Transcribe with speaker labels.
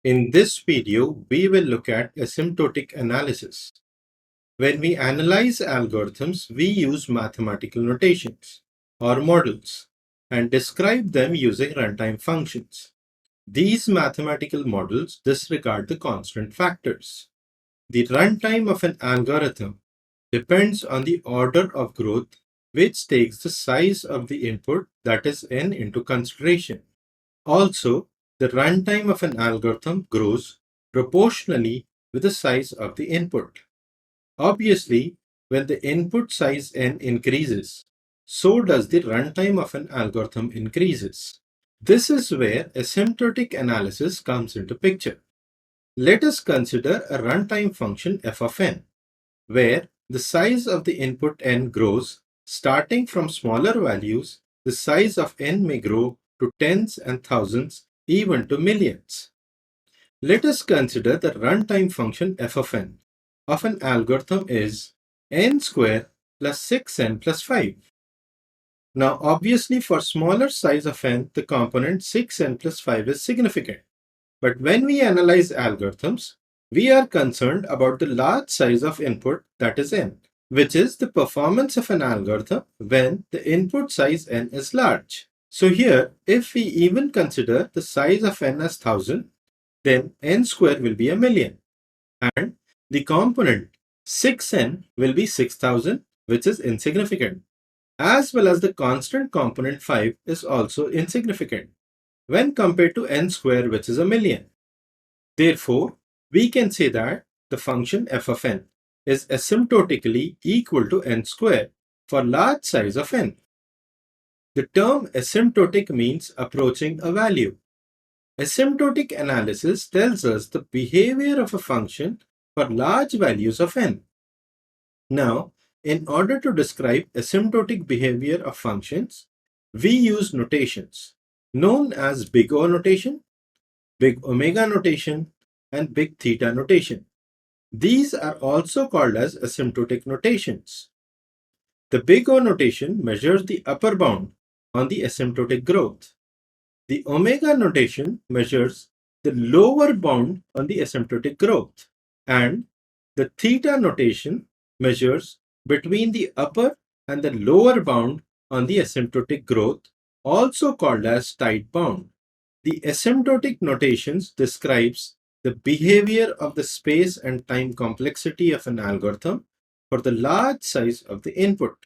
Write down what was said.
Speaker 1: In this video, we will look at asymptotic analysis. When we analyze algorithms, we use mathematical notations or models and describe them using runtime functions. These mathematical models disregard the constant factors. The runtime of an algorithm depends on the order of growth, which takes the size of the input, that is n, into consideration. Also, the runtime of an algorithm grows proportionally with the size of the input. Obviously, when the input size n increases, so does the runtime of an algorithm increases. This is where asymptotic analysis comes into picture. Let us consider a runtime function f of n, where the size of the input n grows. Starting from smaller values, the size of n may grow to tens and thousands, even to millions. Let us consider the runtime function f of n of an algorithm is n square plus 6n plus 5. Now, obviously, for smaller size of n, the component 6n plus 5 is significant. But when we analyze algorithms, we are concerned about the large size of input, that is n, which is the performance of an algorithm when the input size n is large. So here, if we even consider the size of n as 1000, then n square will be a million. And the component 6n will be 6000, which is insignificant, as well as the constant component 5 is also insignificant when compared to n square, which is a million. Therefore, we can say that the function f of n is asymptotically equal to n square for large size of n. The term asymptotic means approaching a value. Asymptotic analysis tells us the behavior of a function for large values of n. Now, in order to describe asymptotic behavior of functions, we use notations known as big O notation, big omega notation, and big theta notation. These are also called as asymptotic notations. The big O notation measures the upper bound on the asymptotic growth. The omega notation measures the lower bound on the asymptotic growth, and the theta notation measures between the upper and the lower bound on the asymptotic growth, also called as tight bound. The asymptotic notations describes the behavior of the space and time complexity of an algorithm for the large size of the input.